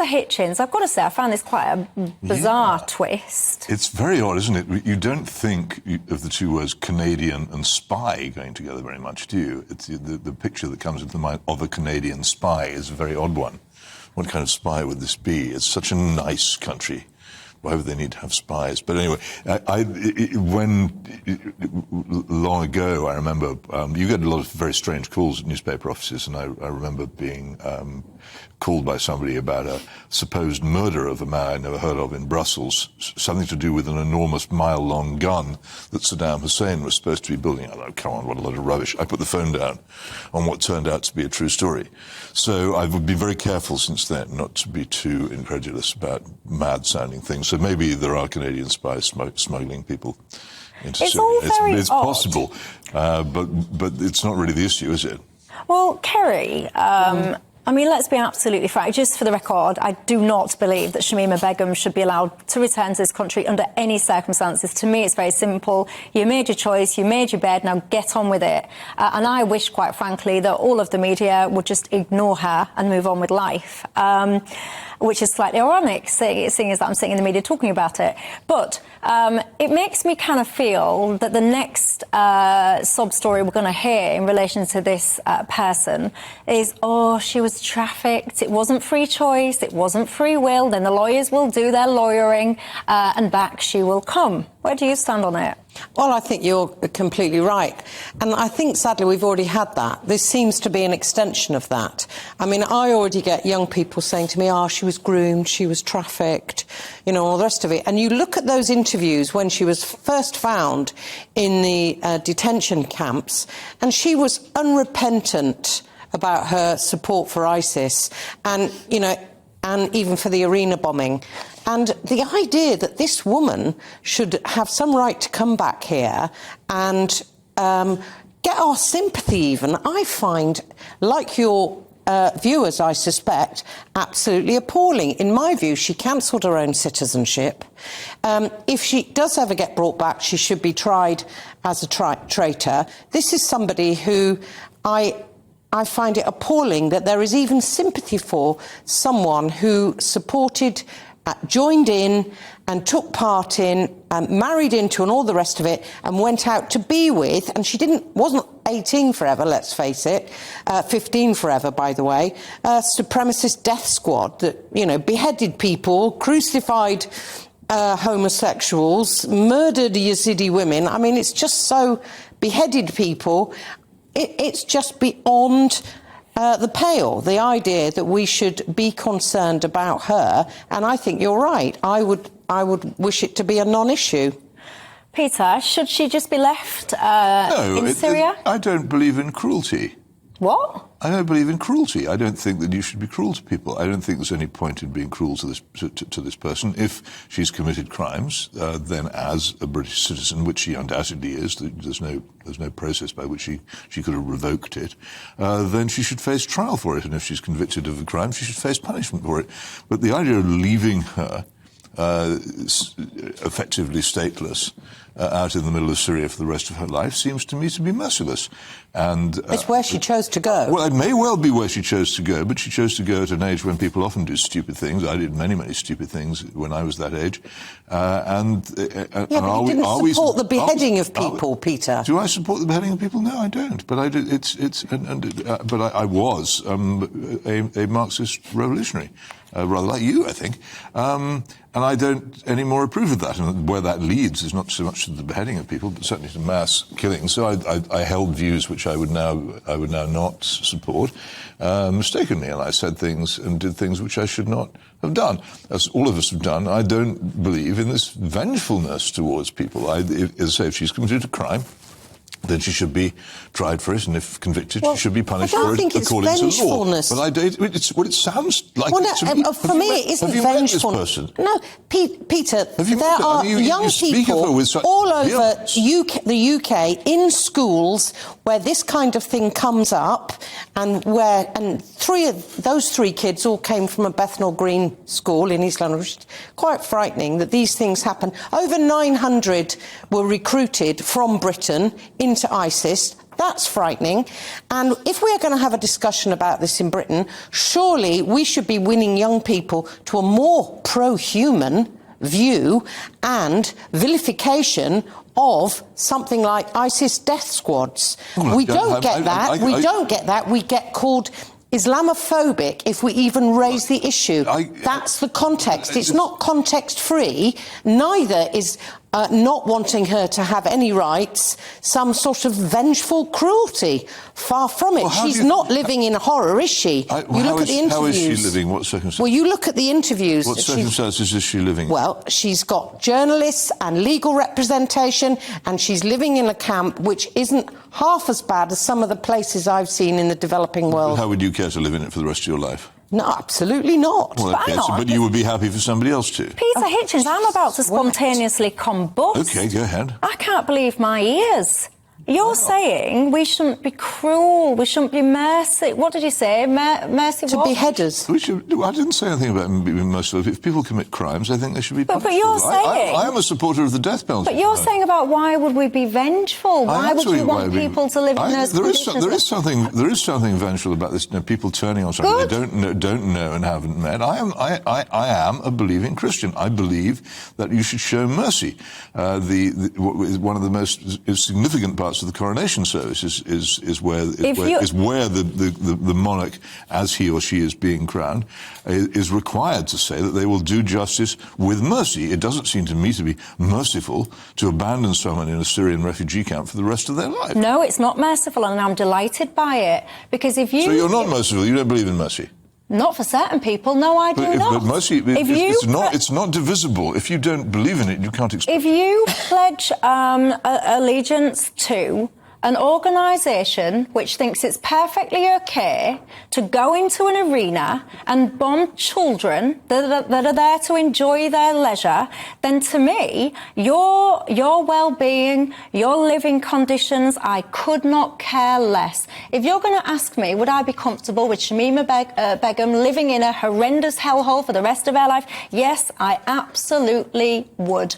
Professor Hitchens, I've got to say, I found this quite a bizarre twist. It's very odd, isn't it? You don't think of the two words Canadian and spy going together very much, do you? It's the picture that comes into the mind of a Canadian spy is a very odd one. What kind of spy would this be? It's such a nice country. Why would they need to have spies? But anyway, long ago, I remember, you get a lot of very strange calls at newspaper offices, and I remember being called by somebody about a supposed murder of a man I'd never heard of in Brussels, something to do with an enormous mile-long gun that Saddam Hussein was supposed to be building. I thought, come on, what a lot of rubbish. I put the phone down on what turned out to be a true story. So I would be very careful since then not to be too incredulous about mad-sounding things. So maybe there are Canadian spies smuggling people into Syria. It's possible, but it's not really the issue, is it? Well, Kerry, I mean, let's be absolutely frank. Just for the record, I do not believe that Shamima Begum should be allowed to return to this country under any circumstances. To me, it's very simple. You made your choice, you made your bed, now get on with it. And I wish, quite frankly, that all of the media would just ignore her and move on with life, which is slightly ironic, seeing as that I'm sitting in the media talking about it. But it makes me kind of feel that the next sob story we're going to hear in relation to this person is, oh, she was trafficked, it wasn't free choice, it wasn't free will, then the lawyers will do their lawyering and back she will come. Where do you stand on it? Well, I think you're completely right. And I think, sadly, we've already had that. This seems to be an extension of that. I mean, I already get young people saying to me, she was groomed, she was trafficked, you know, all the rest of it. And you look at those interviews when she was first found in the detention camps, and she was unrepentant about her support for ISIS and, you know, and even for the arena bombing. And the idea that this woman should have some right to come back here and get our sympathy even, I find, like your viewers, I suspect, absolutely appalling. In my view, she cancelled her own citizenship. If she does ever get brought back, she should be tried as a traitor. This is somebody who I find it appalling that there is even sympathy for someone who supported, joined in and took part in, married into and all the rest of it, and went out to be with, and she wasn't 18 forever, let's face it, 15 forever, by the way, supremacist death squad that, you know, beheaded people, crucified homosexuals, murdered Yazidi women. I mean, it's just so, beheaded people. It's just beyond the pale, the idea that we should be concerned about her. And I think you're right. I would wish it to be a non-issue. Peter, should she just be left in Syria? I don't believe in cruelty. What? I don't believe in cruelty. I don't think that you should be cruel to people. I don't think there's any point in being cruel to this person. If she's committed crimes, then as a British citizen, which she undoubtedly is, there's no process by which she could have revoked it, then she should face trial for it. And if she's convicted of a crime, she should face punishment for it. But the idea of leaving her effectively stateless out in the middle of Syria for the rest of her life seems to me to be merciless. And it's where she chose to go. Well, it may well be where she chose to go, but she chose to go at an age when people often do stupid things. I did many, many stupid things when I was that age. But you didn't support the beheading of people, Peter. Do I support the beheading of people? No, I don't. But but I was a Marxist revolutionary. Rather like you, I think. And I don't anymore approve of that. And where that leads is not so much to the beheading of people, but certainly to mass killing. So I held views which I would now not support, mistakenly. And I said things and did things which I should not have done. As all of us have done, I don't believe in this vengefulness towards people. As I say, if she's committed a crime, then she should be tried for it, and if convicted, she should be punished for it according to the law. But it's what it sounds like. For me, it isn't vengefulness. No, Peter, there are young people all over the UK in schools where this kind of thing comes up, and those three kids all came from a Bethnal Green school in East London, which is quite frightening that these things happen. Over 900 were recruited from Britain into ISIS. That's frightening. And if we are going to have a discussion about this in Britain, surely we should be winning young people to a more pro-human view and vilification of something like ISIS death squads. We don't get that. We don't get that. We get called Islamophobic if we even raise the issue. That's the context. It's not context-free. Neither is not wanting her to have any rights some sort of vengeful cruelty. Far from it. She's not living in horror, is she? You look at the interviews. How is she living? What circumstances? Well, you look at the interviews. What circumstances is she living in? Well, she's got journalists and legal representation, and she's living in a camp which isn't half as bad as some of the places I've seen in the developing world. How would you care to live in it for the rest of your life? No, absolutely not. Well, okay, but you would be happy for somebody else to. Peter Hitchens, I'm about to spontaneously combust. OK, go ahead. I can't believe my ears. You're saying we shouldn't be cruel, we shouldn't be merciful. What did you say? Mercy to what? beheaders. I didn't say anything about being merciful. If people commit crimes, I think they should be punished. But you're saying... I am a supporter of the death penalty. But you're saying about why would we be vengeful? Why would you want people to live in those conditions? There is something vengeful about this. People turning on something they don't know and haven't met. I am a believing Christian. I believe that you should show mercy. One of the most significant parts of the coronation service is where the monarch, as he or she is being crowned, is required to say that they will do justice with mercy. It doesn't seem to me to be merciful to abandon someone in a Syrian refugee camp for the rest of their life. No, it's not merciful, and I'm delighted by it, because if you... So you're not merciful, you don't believe in mercy? Not for certain people, no, I do not. But mercy, it's not divisible. If you don't believe in it, you can't explain. If you pledge allegiance to an organisation which thinks it's perfectly OK to go into an arena and bomb children that are there to enjoy their leisure, then to me, your well-being, your living conditions, I could not care less. If you're going to ask me, would I be comfortable with Shamima Begum living in a horrendous hellhole for the rest of her life? Yes, I absolutely would.